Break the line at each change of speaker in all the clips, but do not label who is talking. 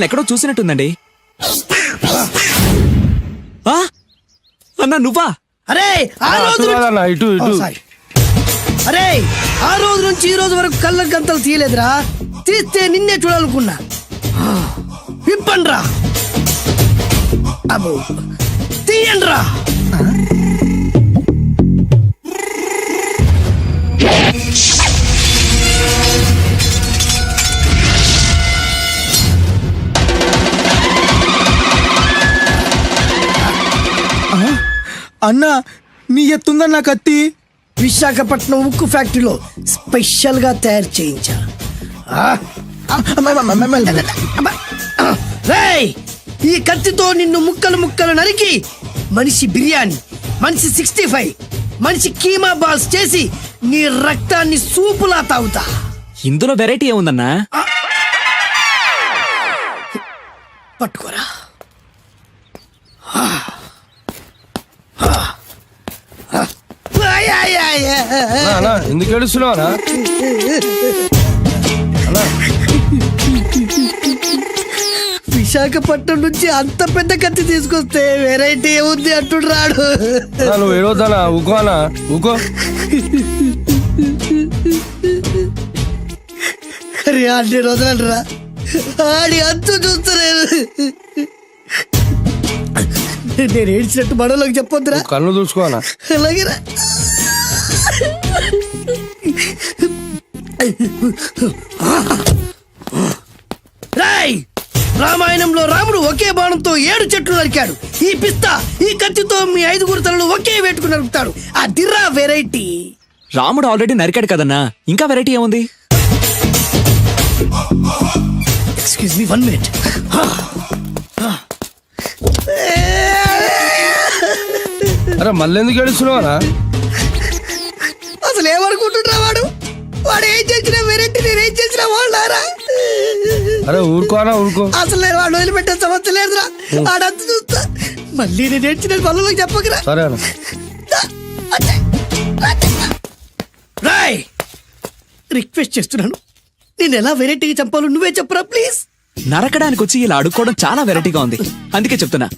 మిమ్మల్ని ఎక్కడో చూసినట్టుందండి. అన్నా నువ్వా?
అరే ఆ రోజు అరే ఆ రోజు నుంచి ఈ రోజు వరకు కళ్ళ గంతలు తీయలేదురా. తీస్తే నిన్నే చూడాలనుకున్నా. విప్పండ్రా, అబ్బో తీయండ్రా.
అన్నా నీ ఎత్తుందన్నా కత్తి.
విశాఖపట్నం ఉక్కు ఫ్యాక్టరీలో స్పెషల్ గా తయారు చేయించా. రేయ్, ఈ కత్తితో నిన్ను ముక్కలు ముక్కలు నరికి మనిషి బిర్యానీ, మనిషి 65, మనిషి కీమా బాల్స్ చేసి నీ రక్తాన్ని సూపులా తాగుతా.
ఇందులో వెరైటీ ఏముందన్నా?
పట్టుకోరా.
ఎందుకు ఏడుస్తున్నావా?
విశాఖపట్నం నుంచి అంత పెద్ద కత్తి తీసుకొస్తే వెరైటీ ఏముంది అంటుడు రాడు.
నువ్వు ఏడవద్దానా? ఊకోనా? ఊకో.
అరే అన్ని రోజులంటరా ఆడి అంతు చూస్తలేదు. నేను ఏడ్చినట్టు మనలోకి చెప్పొద్దురా.
కళ్ళు చూసుకోనా?
అలాగేరా. రాయ్, రామాయణంలో రాముడు ఒకే బాణంతో 7 చెట్లు నరికాడు. ఈ పిస్తా ఈ కత్తితో మీ 5 తలలు ఒకే వేటుకు నరుకుతాడు. అదిరా వెరైటీ.
రాముడు ఆల్రెడీ నరికాడు కదన్నా, ఇంకా వెరైటీ ఏముంది?
Excuse me 1 minute.
అరే మళ్ళీ ఎందుకు ఏడుస్తున్నావా?
అసలు ఏమనుకుంటున్నా వాడు? వాడు ఏం చేసినా వెరైటీ, నేనేం చేసినా వాళ్ళారా?
అరే ఊరుకోనా? ఊరుకో.
అసలు నేను వాడు వదిలిపెట్టే సమస్య లేదురా. ఆడంత చూస్తా. మళ్ళీ నేను ఏడ్చిన పనులకు చెప్పకరా.
సరే
రాయ్, రిక్వెస్ట్ చేస్తున్నాను, నేను ఎలా వెరైటీగా చంపాలో నువ్వే చెప్పరా ప్లీజ్.
నరకడానికి వచ్చి ఇలా అడుక్కోవడం చాలా వెరైటీగా ఉంది, అందుకే చెప్తున్నా.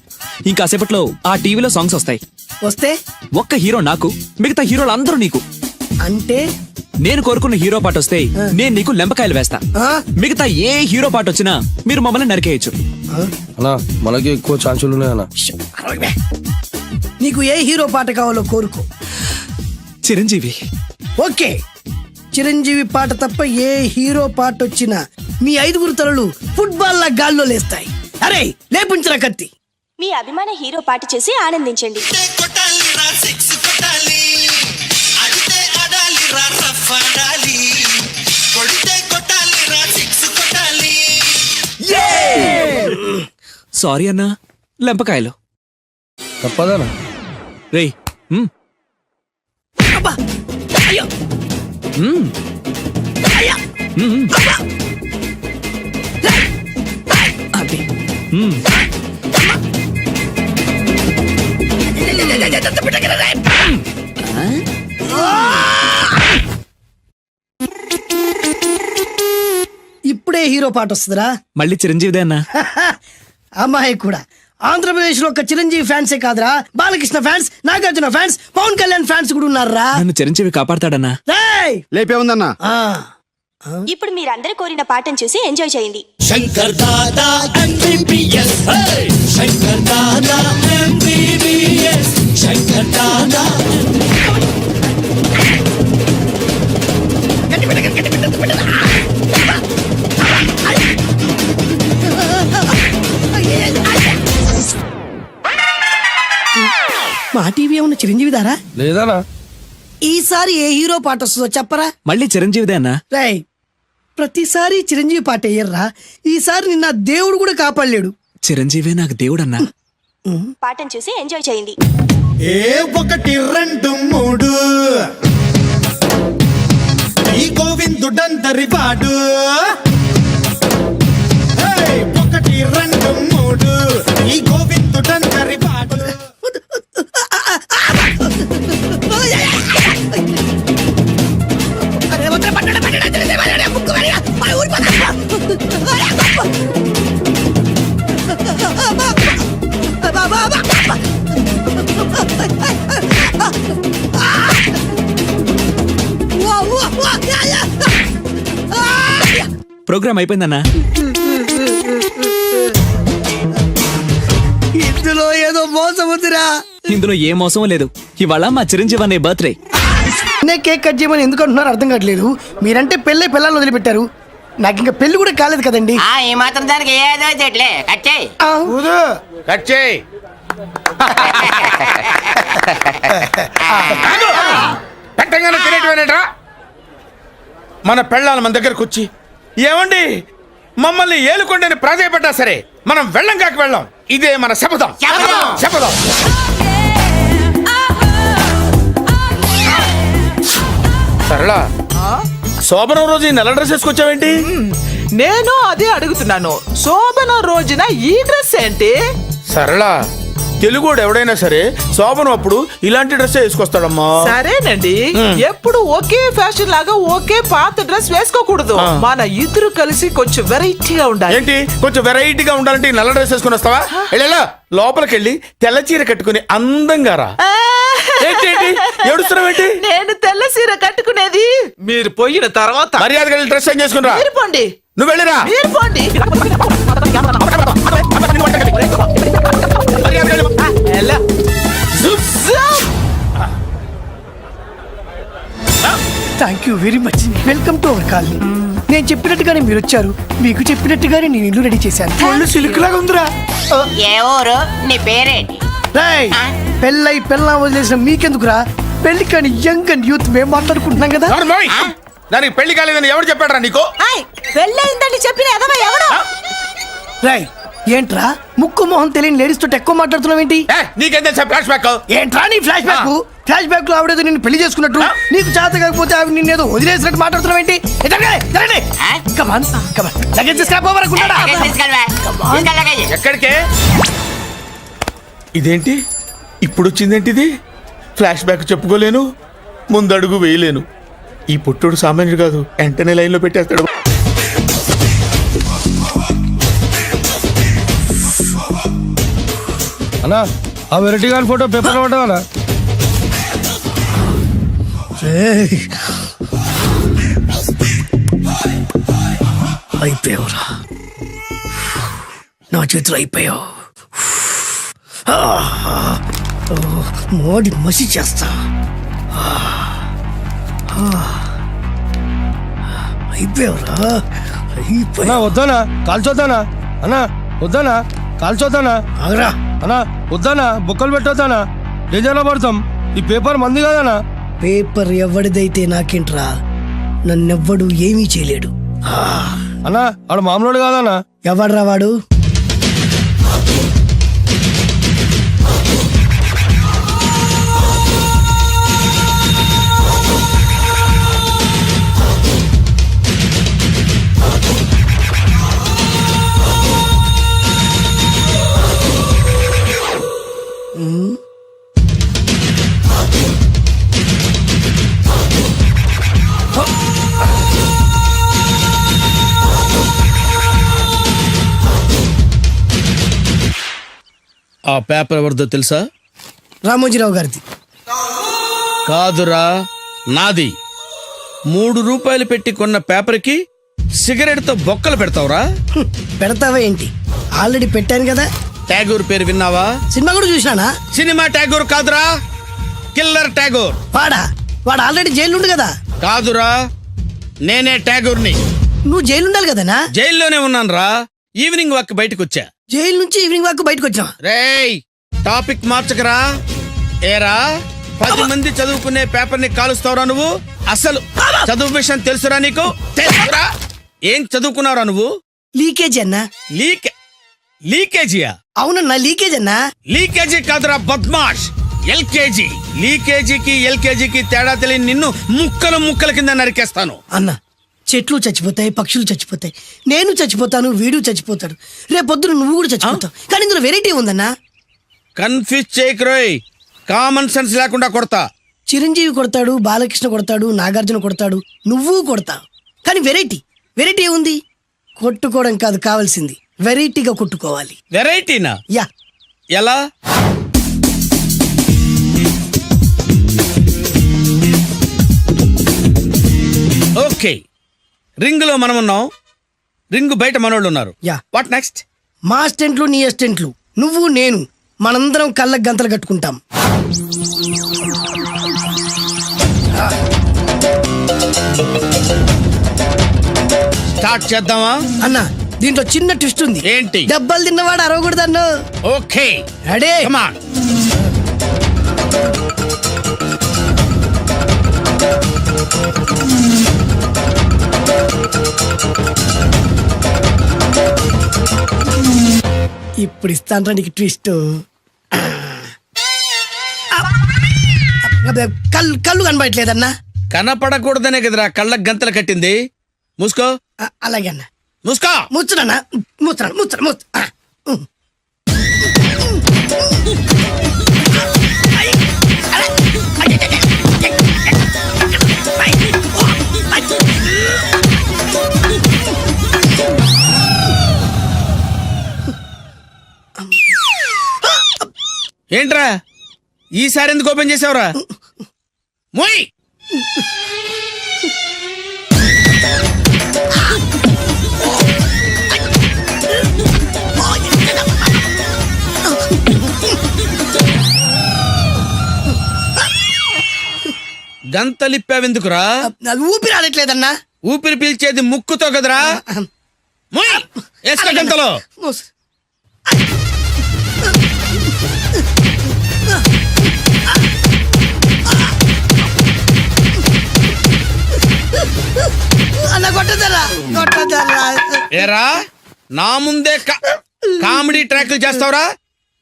ఇంకాసేపట్లో ఆ టీవీలో సాంగ్స్ వస్తాయి.
వస్తే
ఒక్క హీరో నాకు, మిగతా హీరోలు అందరూ నీకు.
అంటే
నేను కోరుకున్న హీరో పాట వస్తే నేను నీకు లెంపకాయలు వేస్తా. మిగతా ఏ హీరో పాట వచ్చినా మీరు మమ్మల్ని నరికేయచ్చు.
అన్నా మనకి ఎక్కువ ఛాన్సులు ఉన్నాయన్నా.
నీకు ఏ హీరో పాట కావాలో కోరుకో.
చిరంజీవి.
ఓకే, చిరంజీవి పాట తప్ప ఏ హీరో పాట వచ్చినా మీ 5 తలలు ఫుట్బాల్ లా గాల్లో లేస్తాయి. అరే లేపుంచరా కత్తి.
మీ అభిమాన హీరో పాట చేసి ఆనందించండి.
సారీ అన్నా, లెంపకాయలు
తప్పదనా?
రేయ్
అయ్యో.
అదే
ఇప్పుడే హీరో పాట వస్తుందిరా.
మళ్ళీ చిరంజీవిదే అన్నా.
అమ్మాయి కూడా ఆంధ్రప్రదేశ్ లో ఒక చిరంజీవి ఫ్యాన్సే కాదురా, Balakrishna fans, Nagarjuna fans, Pawan Kalyan fans కూడా ఉన్నారా.
నన్ను చిరంజీవి కాపాడతాడన్నా.
లేపే ఉందన్నా.
ఇప్పుడు మీరందరూ కోరిన పాటను చూసి ఎంజాయ్ చేయండి.
Shankar Dada MBBS, Shankar Dada MBBS, Shankar Dada.
మా టీవీ ఏమన్నా చిరంజీవి దారా?
లేదనా.
ఈసారి ఏ హీరో పాట వస్తుందో చెప్పరా.
మళ్ళీ చిరంజీవిదే అన్నా.
రై, ప్రతిసారి చిరంజీవి పాట వేయర్రా. ఈసారి నిన్న దేవుడు కూడా కాపాడలేడు.
చిరంజీవే నాకు దేవుడన్నా.
పాటను చూసి ఎంజాయ్ చేయండి.
1 2 3 ఈ గోవిందుడందరి వాడు. 1 2 3 ఈ గోవిందుడందరి వాడు.
ప్రోగ్రామ్ అయిపోయిందన్నా.
ఇందులో ఏదో మోసం ఉందిరా.
ఇందులో ఏ మోసం లేదు. ఇవాళ మా చిరంజీవి అనే బర్త్డే.
కేక్ కట్ చేయమని ఎందుకు అంటున్నారో అర్థం కావట్లేదు. మీరంటే పిల్లల్ని వదిలిపెట్టారు, నాకు ఇంకా పెళ్లి కూడా కాలేదు కదండి.
ఈ మాత్రం దానికి ఏదో చెట్లే కచ్చాయి
కట్ చేయి. పెట్టగానే తినేటివేనేట్రా? మన పెళ్ళాలి మన దగ్గరకు వచ్చి ఏమండి మమ్మల్ని ఏలుకొండని ప్రాధాయపడ్డా సరే మనం వెళ్ళం కాక వెళ్ళం. ఇదే మన శపథం. శపథం. సరళా, శోభనం రోజు ఈ నల్ల డ్రెస్ వేసుకొచ్చావేంటి?
నేను అదే అడుగుతున్నాను. శోభన రోజున ఈ డ్రెస్ ఏంటి?
సరళా, తెలుగుడు ఎవడైనా సరే శోభనం అప్పుడు ఇలాంటి డ్రెస్ వేసుకొస్తాడమ్మా.
సరేనండి, ఎప్పుడు ఒకే ఫ్యాషన్ లాగా ఒకే పాత డ్రెస్ వేసుకోకూడదు. మన ఇద్దరు కలిసి కొంచెం వెరైటీగా ఉండాలి.
ఏంటి కొంచెం వెరైటీగా ఉండాలంటే ఈ నల్ల డ్రెస్ వేసుకుని వస్తావా? వెళ్ళా లోపలికి వెళ్ళి తెల్ల చీర కట్టుకుని అందంగా రా. ఏంటి ఏడుస్తున్నావేంటి?
నేను తెల్ల సీర కట్టుకునేది మీరు పోయిన తర్వాత.
మర్యాదగా వెళ్ళి డ్రెస్ చేంజ్ చేసుకుని రా.
మీరు పోండి.
నువ్వు వెళ్ళిరా.
మీరు పోండి.
మర్యాదగా వెళ్ళు.
ఎలా?
Thank you very much. Welcome to our colony. నేను చెప్పినట్టుగానే మీరు వచ్చారు, మీకు చెప్పినట్టుగానే నేను ఇల్లు రెడీ చేశాను. ఒళ్ళు సిల్క్ లాగా ఉందిరా.
ఏ ఊరు? నీ పేరేంటి?
రేయ్, పెళ్ళై పెళ్ళా వదిలేసిన మీకెందుకురా? పెళ్లి కాని యంగ్ అండ్ యూత్ మేము మాట్లాడుకుంటున్నాం కదా.
ఎవరు మోయ్? దానికి పెళ్లి కాలేదని ఎవరు చెప్పాడరా నీకు?
పెళ్ళయిందని చెప్పిన ఎదవ ఎవడు?
రాయ్, ఏంట్రా ముక్కు మొహం తెలియని లేడీస్ తోటి ఎక్కువ మాట్లాడుతున్నావు ఏంటి?
నీకేం తెలుసా ఫ్లాష్ బ్యాక్?
ఏంట్రా నీ ఫ్లాష్ బ్యాక్? ఫ్లాష్ బ్యాక్ లో ఆవిడేదో నిన్ను పెళ్లి చేసుకున్నట్టు, నీకు చేత కాకపోతే ఆవిడ నిన్నేదో వదిలేసినట్టు మాట్లాడుతున్నావు ఏంటి? కమాన్ కమాన్, లగేజ్ తీసుకురాపోవరనుకున్నాడా?
ఎక్కడికే? ఇదేంటి ఇప్పుడు వచ్చిందేంటి? ఇది ఫ్లాష్ బ్యాక్ చెప్పుకోలేను, ముందడుగు వేయలేను. ఈ పుట్టుడు సామాన్యుడు కాదు, వెంటనే లైన్ లో పెట్టేస్తాడు.
అన్నా ఆ వెరైటీ గారి ఫోటో పేపర్ పడ్డా?
అయిపోయావురా, నా చేతులు అయిపోయావు. మోడి మసి చేస్తా. అయిపోయావురా,
అన్నా వద్దానా కాల్చొద్దానా? అన్నా వద్దానా కాల్చొద్దానా?
ఆగరా.
అన్నా వద్దానా బొక్కలు పెట్టొద్దానా? డేంజర్లో పడతాం. ఈ పేపర్ మంది కదనా?
పేపర్ ఎవడిదైతే నాకేంట్రా, నన్నెవ్వడు ఏమీ చేయలేడు.
అన్నా ఆడు మామూలు కాదనా?
ఎవడ్రా వాడు?
ఆ పేపర్ ఎవరిదో తెలుసా?
రామోజీరావు గారిది.
కాదురా, నాది. 3 రూపాయలు పెట్టి కొన్న పేపర్కి సిగరెట్ తో బొక్కలు పెడతావురా?
పెడతావా ఏంటి? ఆల్రెడీ పెట్టాను కదా.
ట్యాగూర్ పేరు విన్నావా?
సినిమా కూడా చూసినానా?
సినిమా ట్యాగూర్ కాదురా, కిల్లర్ ట్యాగూర్.
వాడు ఆల్రెడీ జైలు కదా.
కాదురా, నేనే ట్యాగూర్ని.
నువ్వు జైలు ఉండాలి కదనా?
జైల్లోనే ఉన్నాను రా. ఈవినింగ్ వాక్ బయటకు వచ్చా.
జైలు నుంచి ఈవినింగ్ వాక్ బయటకు వచ్చా.
రేయ్, టాపిక్ మార్చకరా. ఏరా, 10 మంది చదువుకునే పేపర్ ని కాలుస్తావురా నువ్వు? అసలు చదువు విషయం తెలుసురా నీకు? తెలుసురా? ఏం చదువుకున్నావురా నువ్వు?
లీకేజ్ అన్నా.
లీకేజీయా?
అవునన్నా, లీకేజ్ అన్నా.
లీకేజీ కాదురా బద్మాష్, ఎల్కేజీ. లీకేజీకి ఎల్కేజీకి తేడా తెలియని నిన్ను ముక్కలు ముక్కల కింద నరికేస్తాను.
అన్నా, చెట్లు చచ్చిపోతాయి, పక్షులు చచ్చిపోతాయి, నేను చచ్చిపోతాను, వీడు చచ్చిపోతాడు, రేపొద్దున నువ్వు కూడా చచ్చిపోతావు. కానీ ఇందులో వెరైటీ ఉందన్నా.
కన్ఫ్యూజ్ చేయకురోయ్, కామన్ సెన్స్ లేకుండా కొడతా.
చిరంజీవి కొడతాడు, బాలకృష్ణ కొడతాడు, నాగార్జున కొడతాడు, నువ్వు కొడతావు. కానీ వెరైటీ ఉంది. కొట్టుకోవడం కాదు కావాల్సింది, వెరైటీగా కొట్టుకోవాలి.
వెరైటీనా?
యా.
ఎలా? ఓకే, రింగ్ లో మనం ఉన్నాం, రింగ్ బయట మనోళ్ళు ఉన్నారు.
యా.
What next?
మా అసిస్టెంట్లు నీ అసిస్టెంట్లు నువ్వు నేను మనందరం కళ్ళకు గంతలు కట్టుకుంటాం.
స్టార్ట్ చేద్దామా?
అన్న దీంట్లో చిన్న ట్విస్ట్ ఉంది.
ఏంటి?
దెబ్బలు తిన్నవాడు అరవకూడదన్ను.
Okay
ready?
Come on.
ఇప్పుడు ఇస్తాను నీకు ట్విస్ట్. కళ్ళు కనబడట్లేదన్నా.
కనపడకూడదనే కదరా కళ్ళకు గంతలు కట్టింది. మూసుకో.
అలాగే అన్న.
మూసుకో.
ముచ్చుడన్నా. ముచ్చరా.
ఏంట్రా ఈసారి ఎందుకు ఓపెన్ చేసావురా? మోయ్. గంతలిప్పావెందుకురా?
అది ఊపిరి ఆడట్లేదన్నా.
ఊపిరి పీల్చేది ముక్కుతో కదరా. మోయ్. వేసుకో గంతలో.
అన్న కొట్టదరా.
ఏరా నా ముందే కామెడీ ట్రాక్లు చేస్తావురా?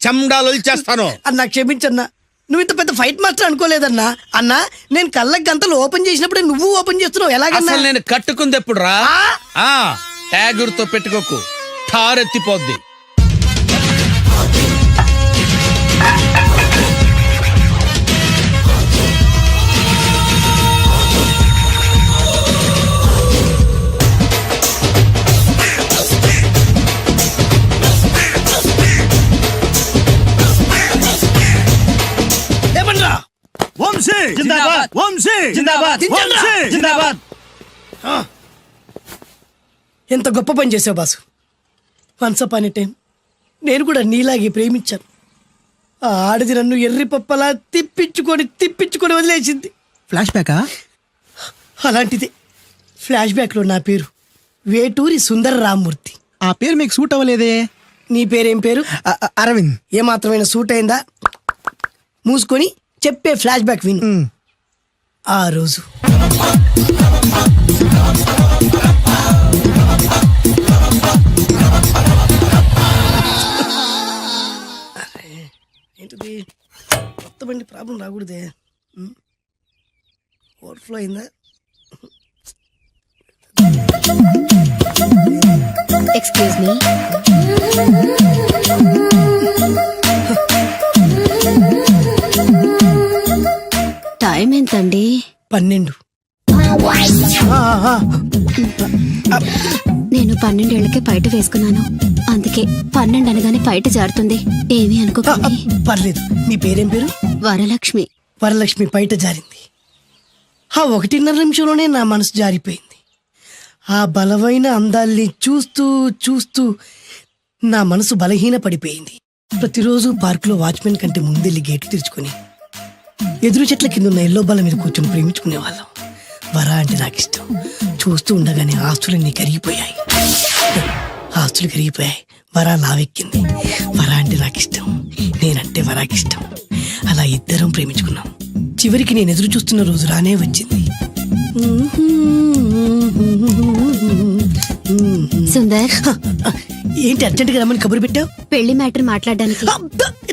చెమ్డాలు చేస్తాను.
అన్న క్షమించన్నా, నువ్వు ఇంత పెద్ద ఫైట్ మాస్టర్ అనుకోలేదన్నా. అన్నా నేను కళ్ళకి గంతలు ఓపెన్ చేసినప్పుడే నువ్వు ఓపెన్ చేస్తున్నావు. ఎలాగన్నా?
అసలు నేను కట్టుకుంది ఎప్పుడురా? ట్యాగుర్తో పెట్టుకోకు, ఠారెత్తిపోద్ది.
ఏమన్నా?
వంశీ జిందాబాద్, వంశీ జిందాబాద్, వంశీ జిందాబాద్.
ఎంత గొప్ప పని చేసావు boss. Once upon a time నేను కూడా నీలాగే ప్రేమించాను. ఆ ఆడది నన్ను ఎర్రి పప్పలా తిప్పించుకొని వదిలేసింది.
ఫ్లాష్ బ్యాకా?
అలాంటిదే ఫ్లాష్ బ్యాక్లో నా పేరు వేటూరి సుందర రామ్మూర్తి.
ఆ పేరు మీకు సూట్ అవ్వలేదే.
నీ పేరేం పేరు?
అరవింద్.
ఏమాత్రమైన సూట్ అయిందా? మూసుకొని చెప్పే ఫ్లాష్ బ్యాక్ విను. ఆ రోజు ఏంటిది? కొత్త బండి ప్రాబ్లం రాకూడదే. ఓవర్ఫ్లో అయిందా?
Excuse me. టైం ఎంతండి?
12.
నేను 12 ఏళ్లకే బయట వేసుకున్నాను. అందుకే 12 అనగానే బయట జారుతుంది. ఏమీ అనుకోకండి.
పర్లేదు. నీ పేరేం పేరు?
వరలక్ష్మి.
వరలక్ష్మి పైట జారింది. ఆ 1.5 నిమిషంలోనే నా మనసు జారిపోయింది. ఆ బలమైన అందాల్ని చూస్తూ నా మనసు బలహీన పడిపోయింది. ప్రతిరోజు పార్కులో వాచ్మెన్ కంటే ముందెళ్ళి గేటు తెరుచుకొని ఎదురు చెట్ల కింద ఉన్న ఎల్లో బాల మీద కూర్చొని ప్రేమించుకునే వాళ్ళం. వర అంటే నాకు ఇష్టం. చూస్తూ ఉండగానే ఆస్తులన్నీ కరిగిపోయాయి. వర లావెక్కింది. వర అంటే నాకు ఇష్టం, నేనంటే వరాకిష్టం. అలా ఇద్దరం ప్రేమించుకున్నాం. చివరికి నేను ఎదురు చూస్తున్న రోజు రానే వచ్చింది.
సుందర్,
ఏంటి అర్జెంట్గా రమ్మని కబురు పెట్టావు?
పెళ్లి మ్యాటర్ మాట్లాడడానికి.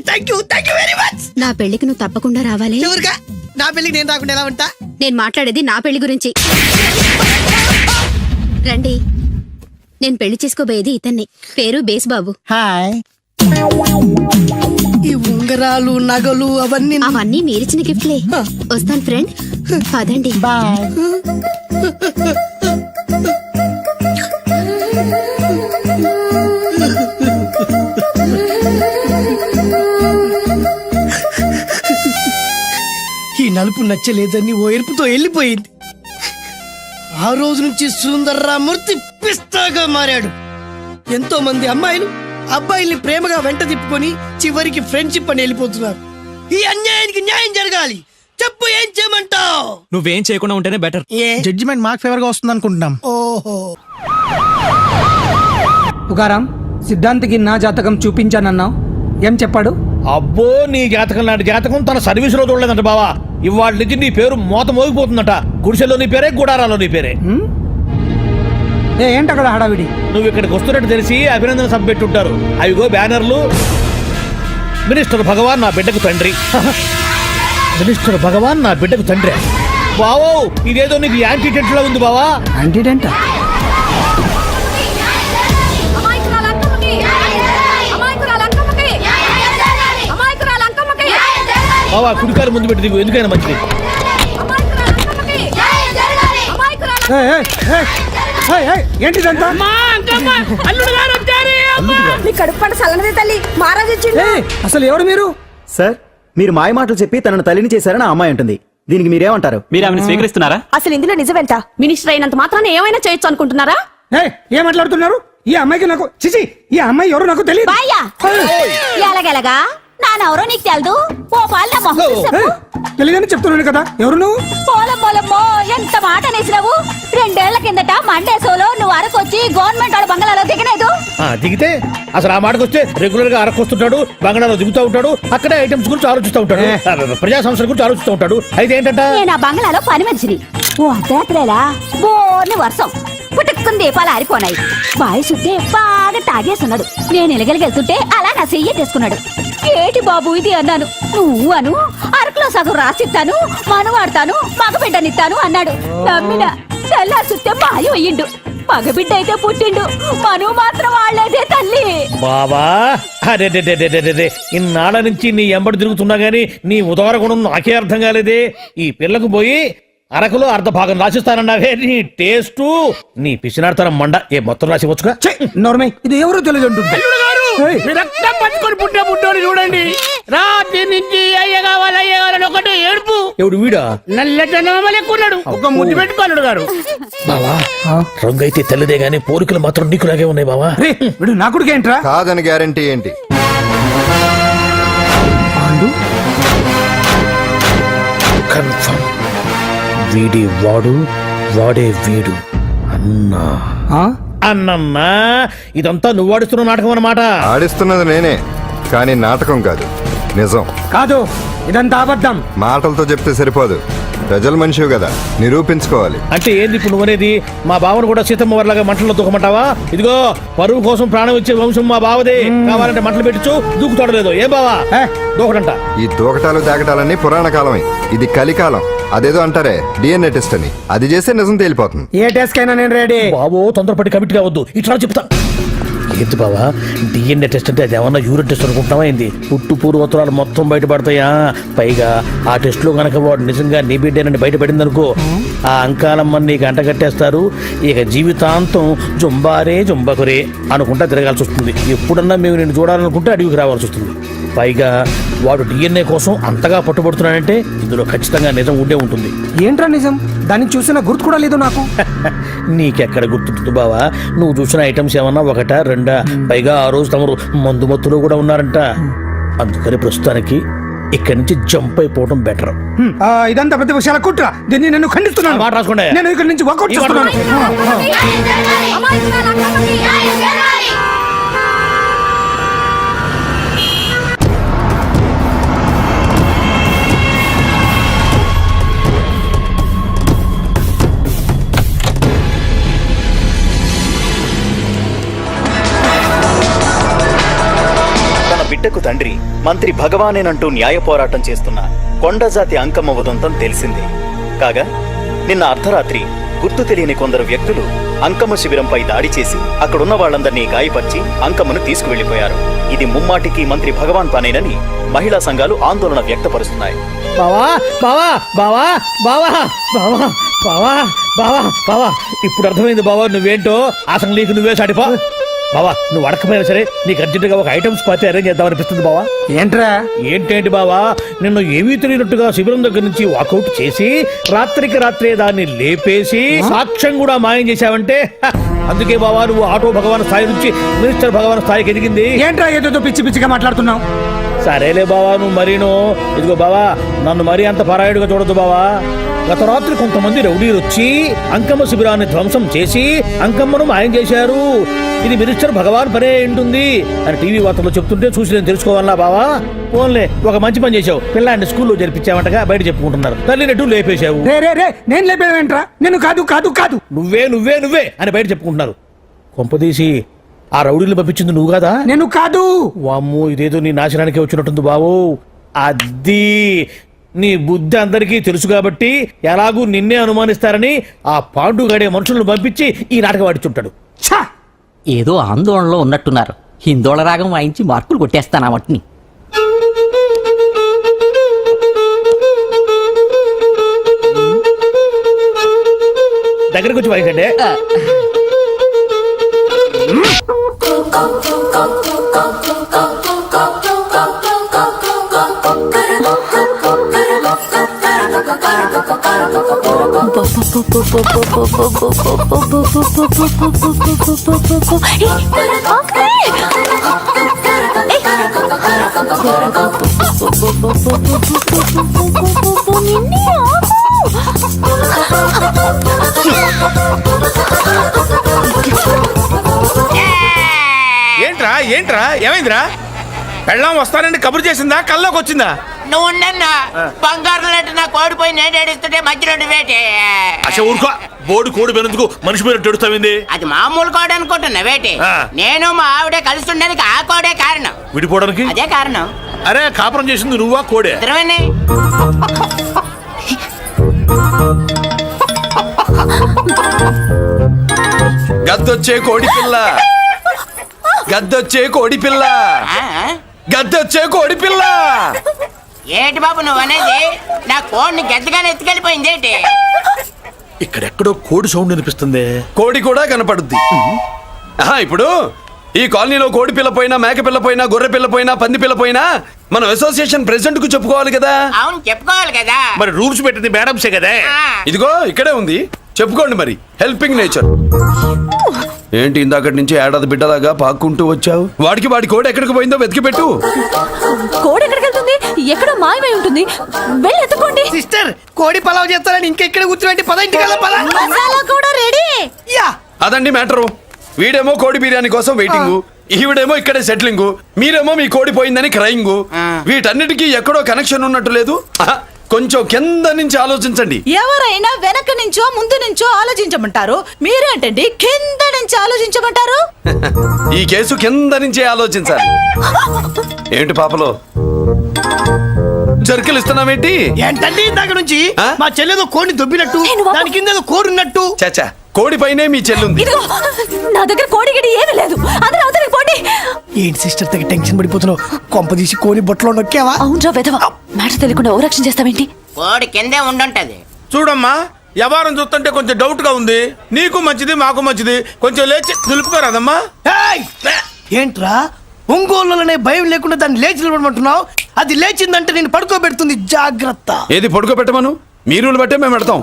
Thank you very much.
నా పెళ్లికి నువ్వు తప్పకుండా రావాలి.
ఎవరుగా? నా పెళ్లికి నేను రాకుండా ఎలా ఉంటా?
నేను మాట్లాడేది నా పెళ్లి గురించి. రండి. నేను పెళ్లి చేసుకోబోయేది ఇతన్ని. పేరు బేస్బాబు.
హాయ్.
ఈ ఉంగరాలు నగలు
అవన్నీ మీరిచ్చిన గిఫ్ట్లే. వస్తాను ఫ్రెండ్. పదండి.
బాయ్.
ఈ నలుపు నచ్చలేదని ఓ ఎరుపుతో వెళ్ళిపోయింది. ఆ రోజు నుంచి సుందర్రామూర్తి పిస్తా రాజాగా మారాడు. ఎంతో మంది అమ్మాయిలు అబ్బాయిల్ని ప్రేమగా వెంట తిప్పుకొని చివరికి ఫ్రెండ్షిప్ అని వెళ్ళిపోతున్నారు. ఈ అన్యాయానికి న్యాయం జరగాలి. చెప్పు, ఏం చేయమంటావు?
నువ్వేం చేయకుండా ఉంటేనే బెటర్.
ఏ?
జడ్జిమెంట్ మాకు ఫేవర్ గా వస్తుంది అనుకుంటున్నాం.
ఓహో,
తుకారాం, సిద్ధాంతికి నా జాతకం చూపించానన్నావు, ఏం చెప్పాడు?
అబ్బో, నీ జాతకం లాంటి జాతకం తన సర్వీస్ లో చూడలేదంట బావా. ఇవాళ నుంచి నీ పేరు మోత మోగిపోతుందట. గుడిసెలో నీ పేరే, గుడారాలో నీ పేరే.
ఏంటి అక్కడ హడావిడి?
నువ్వు ఇక్కడికి వస్తున్నట్టు తెలిసి అభినందన సభ పెట్టుంటారు. అవిగో బ్యానర్లు. మినిస్టర్ భగవాన్ నా బిడ్డకు తండ్రి. మినిస్టర్ భగవాన్ నా బిడ్డకు తండ్రి. బావో, ఇదేదో నీకు యాంటీటెంట్ లో ఉంది బావా.
యాంటీడెంట్?
బావా, కుడికారు ముందు పెట్టి దిగు, ఎందుకైనా మంచిది.
ఏంటిదంతా? అసలు ఎవరు మీరు?
సార్, మీరు మాయ మాటలు చెప్పి తనను తల్లిని చేశారని ఆ అమ్మాయి అంటుంది. దీనికి మీరేమంటారు?
మీరు ఆమెను స్వీకరిస్తున్నారా?
అసలు ఇందులో నిజమేంట? మినిస్టర్ అయినంత మాత్రాన ఏమైనా చేయొచ్చు అనుకుంటున్నారా?
ఏం మాట్లాడుతున్నారు? ఈ అమ్మాయికి నాకు చిచి, ఈ అమ్మాయి ఎవరు నాకు తెలియదు.
ఎలాగెలగా నానెవరో నీకు తెలదు. ఓ పాల
తెలియదని చెప్తున్నాను కదా. ఎవరు నువ్వు?
పోలమ్మో, ఎంత మాట అనేసినావు. 2 ఏళ్ల కిందట మండే సోలో నువ్వు అరకొచ్చి గవర్నమెంట్ వాళ్ళ బంగాళాలో దిగలేదు.
దిగితే అసలు ఆ మాటకు వస్తే రెగ్యులర్ గా అరకొస్తుంటాడు, బంగాళాలో దిగుతూ ఉంటాడు, అక్కడే ఐటమ్స్ గురించి ఆలోచిస్తూ ఉంటాడు, ప్రజా సంస్థల గురించి ఆలోచిస్తూ ఉంటాడు. అయితే ఏంటంట,
నేను ఆ బంగాళాలో పని మనిషిని. ఓ అర్ధరాత్రేలా బోర్ని వర్షం పుట్టుకుని దీపాలు ఆరిపోనాయి. బాయ్ చుట్టే బాగా తాగేస్తున్నాడు. నేను ఎలగలిగెళ్తుంటే అలా నా చెయ్యి తీసుకున్నాడు. ఏటి బాబు ఇది అన్నాను. నువ్వు అను, అరకులో సగం రాసిస్తాను, మనవాడతాను, మగబిడ్డనిస్తాను అన్నాడు. నమ్మిన తెల్లారి చుట్టే మాయం అయ్యిండు. మగబిడ్డ అయితే పుట్టిండు, మను మాత్రం వాళ్ళేదే తల్లి.
బాబా, అరే ఇన్నాళ్ళ నుంచి నీ ఎంబడి తిరుగుతున్నా గానీ నీ ఉదార గుణం నాకే అర్థం కాలేదే. ఈ పిల్లకు పోయి అరకులో అర్ధ భాగం రాసిస్తానన్నావే. నీ టేస్టు, నీ పిచ్చినాడతనం మండ. ఏ మొత్తం రాసివచ్చుగా.
నోర్మై, ఇది ఎవరో తెలియదు అంటుంటే.
రక్తం పట్టుకొని పుట్టే పుట్టోని చూడండి. రాత్రి నుంచి అయ్య కావాలని ఒకటే ఏడుపు.
ఎవడు వీడా?
నల్లెక్కున్నాడు. ఒక ముద్దు పెట్టుకోలేడు గారు.
బావా, రంగు అయితే తెల్లదే గానీ పోలికలు మాత్రం నీకులాగే ఉన్నాయి బావా.
వీడు నా కొడుకు ఏంట్రా?
కాదని గ్యారంటీ ఏంటి?
కన్ఫర్మ్. వీడి వాడు, వాడే వీడు. అన్నా అన్నమ్మా, ఇదంతా నువ్వు ఆడిస్తున్న నాటకం అన్నమాట.
ఆడిస్తున్నది నేనే, కానీ నాటకం కాదు, నిజం
కాదు. ఇదంతా అబద్ధం.
మాటలతో చెప్తే సరిపోదు, ప్రజల మనిషివి కదా, నిరూపించుకోవాలి.
అంటే ఏంది ఇప్పుడు నువ్వనేది? మా బావను కూడా సీతమ్మ వారిలాగా మంటల్లో దూకమంటావా? ఇదిగో, పరువు కోసం ప్రాణం ఇచ్చే వంశం మా బావదే. కావాలంటే మంటలు పెట్టచ్చు, దూకుతాడు లేదు. ఏ బావా, దూకడంట.
ఈ దూకటాలు దాకటాలన్నీ పురాణ కాలమే, ఇది కలికాలం. అదేదో అంటారే డిఎన్ఏ టెస్ట్ అని, అది చేస్తే నిజం తేలిపోతుంది.
ఏ టెస్ట్ కైనా నేను రెడీ.
బాబో, తొందరపడి కమిట్ కావద్దు. ఇట్లా చెప్తా. ఏంటి బావా, డిఎన్ఏ టెస్ట్ అంటే అది ఏమన్నా యూరిన్ టెస్ట్ అనుకుంటున్నావా ఏంది? పుట్టు పూర్వోత్తరాలు మొత్తం బయటపడతాయా? పైగా ఆ టెస్ట్ లో గనక వాడు నిజంగా నీ బిడ్డేనని బయటపడింది అనుకో, ఆ అంకాలమ్మని నీకు అంట కట్టేస్తారు. ఇక జీవితాంతం జుంబారే జుంబకురే అనుకుంటా తిరగాల్సి వస్తుంది. ఎప్పుడన్నా మేము నేను చూడాలనుకుంటే అడవికి రావాల్సి వస్తుంది. పైగా వాడు డిఎన్ఏ కోసం అంతగా పట్టుబడుతున్నాడంటే ఇందులో ఖచ్చితంగా నిజం ఉండే ఉంటుంది.
ఏంట్రా నిజం? దాన్ని చూసిన గుర్తు కూడా లేదు నాకు.
నీకెక్కడ గుర్తుంటుంది బావా? నువ్వు చూసిన ఐటమ్స్ ఏమన్నా ఒకటా రెండా? పైగా ఆ రోజు తమరు మందు మత్తులో కూడా ఉన్నారంట. అందుకని ప్రస్తుతానికి ఇక్కడి నుంచి జంప్ అయిపోవడం బెటర్.
ఇదంతా పెద్ద విషయాల కుట్ర. దీన్ని నేను ఖండిస్తున్నాను.
మాట రాసుకోండి.
నేను ఇక్కడి నుంచి వాకౌట్ చేస్తున్నాను.
బిడ్డకు తండ్రి మంత్రి భగవానేనంటూ న్యాయ పోరాటం చేస్తున్న కొండజాతి అంకమ్మ ఉదంతం తెలిసిందే. కాగా నిన్న అర్ధరాత్రి గుర్తు తెలియని కొందరు వ్యక్తులు అంకమ్మ శిబిరంపై దాడి చేసి అక్కడున్న వాళ్ళందరినీ గాయపరిచి అంకమ్మను తీసుకువెళ్లిపోయారు. ఇది ముమ్మాటికి మంత్రి భగవాన్ పనేనని మహిళా సంఘాలు ఆందోళన వ్యక్తపరుస్తున్నాయి.
బావా బావా బావా బావా బావా బావా బావా బావా ఇప్పుడు అర్థమైంది బావా నువ్వేంటో. అసలు నీకు నువ్వే సాటిపో.
బావా నువ్వు అడకపోయినా సరే నీకు అర్జెంటుగా ఒక ఐటమ్స్ పార్టీ అరేంజ్ చేద్దాం అనిపిస్తుంది బావా.
ఏంట్రా?
ఏంటేంటి బావా, నిన్ను ఏమీ తెలియనట్టుగా శిబిరం దగ్గర నుంచి వాకౌట్ చేసి రాత్రికి రాత్రే దాన్ని లేపేసి సాక్ష్యం కూడా మాయం చేశావంటే అందుకే బావా నువ్వు ఆటో భగవాన్ స్థాయి నుంచి మినిస్టర్ భగవాన్ స్థాయికి ఎదిగింది.
ఏంట్రా ఏదో పిచ్చి పిచ్చిగా మాట్లాడుతున్నావు?
సరేలే బావా నువ్వు మరీను. ఇదిగో బావా నన్ను మరీ అంత పరాయుడుగా చూడద్దు బావా. గత రాత్రి కొంతమంది రౌడీలు వచ్చి అంకమ్మ శిబిరాన్ని ధ్వంసం చేసి అంకమ్మను మాయం చేశారు. ఇది మినిస్టర్ భగవాన్ పనే ఉంటుంది అని టీవీ వార్తల్లో చెప్తుంటే చూసి నేను తెలుసుకోవాలా బావా. ఓన్లే ఒక మంచి పని చేశావు, పిల్లాన్ని స్కూల్లో జరిపించావంటగా బయట చెప్పుకుంటున్నారు. తల్లి నెట్టు లేపేశావు.
రే నేను లేపేవేంట్రా? నేను కాదు
నువ్వే అని బయట చెప్పుకుంటున్నారు. కొంపదీసి ఆ రౌడీలు పంపించింది నువ్వు కదా?
నేను కాదు.
వామ్మో ఇదేదో నీ నాశనానికి వచ్చినట్టుంది బావు. అది నీ బుద్ధి అందరికీ తెలుసు కాబట్టి ఎలాగూ నిన్నే అనుమానిస్తారని ఆ పాండుగాడే మనుషులను పంపించి ఈ నాటకం ఆడిచుంటాడు.
ఏదో ఆందోళనలో ఉన్నట్టున్నారు. హిందోళ రాగం వాయించి మార్కులు కొట్టేస్తాను ఆ మట్టిని.
దగ్గరకు వచ్చి వాయించండి.
ఏంట్రా ఏమైందిరా? పెళ్ళాం వస్తానండి కబురు చేసిందా, కల్లోకి వచ్చిందా?
నువ్వు ఉండన్నా బంగారు లాంటి నా కోడిపోయి నేను ఏడుస్తుంటే మధ్యలో వేటే.
అసలు ఊరుకో, బోర్డు కోడి పెనందుకు మనిషి మీద తెడుస్తావింది.
అది మామూలు కోడి అనుకుంటున్నా వేటే. నేను మా ఆవిడే కలిసి ఉండడానికి ఆ కోడే కారణం.
విడిపోవడానికి
అదే కారణం.
అరే కాపురం చేసింది నువ్వా కోడే?
ఇద్దరమేనే.
గద్దొచ్చే కోడి పిల్ల, గద్దొచ్చే కోడి పిల్ల, గద్దొచ్చే కోడి పిల్ల.
ఏటి బాబు నువ్వు అనేది? నా కోడిని గద్దగానే ఎత్తుకెళ్ళిపోయింది ఏంటి?
ఇక్కడెక్కడో కోడి సౌండ్ అనిపిస్తుంది.
కోడి కూడా కనపడుద్ది. ఇప్పుడు ఈ కాలనీలో కోడి పిల్ల పోయినా, మేక పిల్ల పోయినా, గొర్రె పిల్ల పోయినా, పంది పిల్ల పోయినా మనం అసోసియేషన్ ప్రెసిడెంట్ కు చెప్పుకోవాలి కదా.
అవును చెప్పుకోవాలి కదా.
మరి రూల్స్ పెట్టింది మేడమ్సే కదా.
ఇదిగో ఇక్కడే ఉంది, చెప్పుకోండి మరి. Helping nature. ఏంటి ఇందాకటి నుంచి ఏడాది బిడ్డలాగా పాక్కుంటూ వచ్చావు? వాడికి వాడి కోడి ఎక్కడికి పోయిందో వెతికి పెట్టు.
కోడి ఎక్కడికి వెళ్తుంది? ఎక్కడో మాయమై ఉంటుంది. వెళ్ళి ఎత్తుకోండి.
సిస్టర్ కోడి పలావ్ చేస్తారని ఇంకెక్కడ కూర్చోండి. 10 ఇంటికల్లా
మసాలా కూడా రెడీ.
అదండి మ్యాటరు. వీడేమో కోడి బిర్యానీ కోసం వెయిటింగ్, ఈవిడేమో ఇక్కడే సెటిలింగ్, మీరేమో మీ కోడి పోయిందని క్రయింగ్. వీటన్నిటికీ ఎక్కడో కనెక్షన్ ఉన్నట్టు లేదు. కొంచెం కింద నుంచి ఆలోచించండి.
ఎవరైనా వెనక నుంచో ముందు నుంచో ఆలోచించమంటారు, మీరేంటండి కింద నుంచి ఆలోచించమంటారు?
ఈ కేసు కింద నుంచే ఆలోచించాలి. ఏంటి పాపలో జర్కలు ఇస్తున్నావేంటి?
ఏంటంటే ఇందాక నుంచి మా చెల్లెదో కోడిని దొబ్బినట్టు, దాని కింద కోడి ఉన్నట్టు.
చచ్చా, కోడి పైనే మీ చెల్లుంది.
ఇదిగో నా దగ్గర కోడి గిడి ఏమీ లేదు. అందరూ అవతలికి పోండి.
ఏంటి సిస్టర్ తగ్గ టెన్షన్ పడిపోతున్నావు? కొంపదీసి కోడి బొట్టలో నొక్కావా?
అవునరా వెధవ, మ్యాటర్ తెలియకుండా ఓ రక్షణ చేస్తావేంటి?
కోడి కిందే ఉండుంటది.
చూడమ్మా, వ్యవహారం చూస్తుంటే కొంచెం డౌట్ గా ఉంది. నీకు మంచిది మాకు మంచిది, కొంచెం లేచి నిలుపుకోరాదమ్మా.
ఏంట్రా ఒంగోలులోనే భయం లేకుండా దాన్ని లేచి నిలబడమంటున్నావు? అది లేచిందంటే నేను పడుకోబెడుతుంది, జాగ్రత్త.
ఏది పడుకోబెట్టమను? మీరు బట్టే మేము పెడతాం.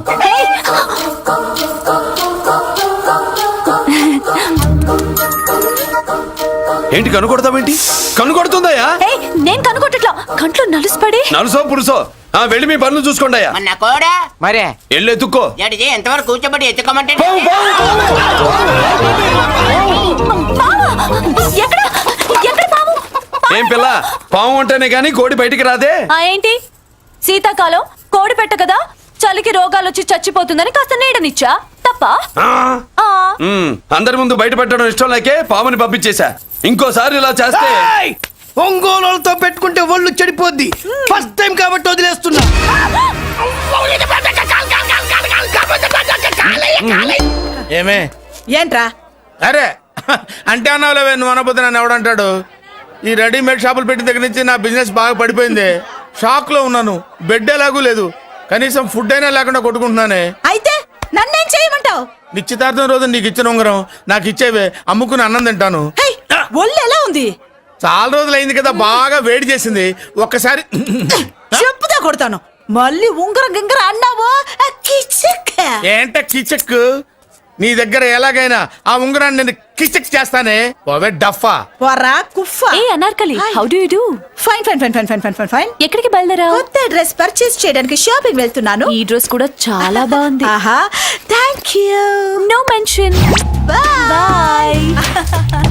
ఏంటి కనుకొడతావేంటి? కనుకొడుతుందయ్యా?
నేను కనుగొట్టట్లా, కంట్లో నలుసుపడి.
నలుసో పురుసో వెళ్ళి మీ పనులు చూసుకోండి అయ్యా.
మన కోడా
మరే వెళ్ళి ఎత్తుక్కో.
జడిజీ ఎంతవరకు కూర్చోబడి ఎత్తుకోమంటే
ఏం పిల్ల, పాము అంటేనే గాని కోడి బయటికి రాదే.
ఏంటి శీతాకాలం కోడి పెట్ట కదా, చలికి రోగాలు వచ్చి చచ్చిపోతుందని కాస్త నీడనిచ్చా తప్ప.
అందరి ముందు బయట పెట్టడం ఇష్టం లేకే పాముని పంపించేశా. ఇంకోసారి ఇలా చేస్తే
ఒంగోలుతో పెట్టుకుంటే ఒళ్ళు చెడిపోద్ది. ఫస్ట్ టైం కాబట్టి వదిలేస్తున్నా.
ఏమే
ఏంట్రా?
అరే అంటే అన్నావులేవే, నువ్వు అనబోతే నన్ను ఎవడంటాడు? ఈ రెడీమేడ్ షాపులు పెట్టిన దగ్గర నుంచి నా బిజినెస్ బాగా పడిపోయింది. షాక్ లో ఉన్నాను. బెడ్ ఎలాగూ లేదు, కనీసం ఫుడ్ అయినా లేకుండా కొట్టుకుంటున్నానే.
అయితే
నన్నేం చేయమంటావు?
నిశ్చితార్థం రోజు నీకు ఇచ్చిన ఉంగరం నాకు ఇచ్చేవే, అమ్ముకుని అన్నం తింటాను.
ఒళ్ళు ఎలా ఉంది?
చాలా రోజులు అయింది కదా, బాగా వేడి చేసింది. ఒక్కసారి
చెప్పుదా కొడతాను. మళ్ళీ ఉంగరం గింగర అన్నావో
ఏంట కిచక్? నీ దగ్గర ఎలాగైనా ఆ ఉంగరాన్ని నేను కిచక్ చేస్తానే. ఓవే డఫా.
వరా కుఫా.
ఏ Anarkali, how do you do?
Fine fine fine fine fine fine fine fine.
ఎక్కడికి బయలుదేరావు?
కొత్త డ్రెస్ పర్చేస్ చేయడానికి షాపింగ్ వెళ్తున్నాను.
ఈ డ్రెస్ కూడా చాలా బాగుంది.
ఆహా, thank you.
No mention.
Bye.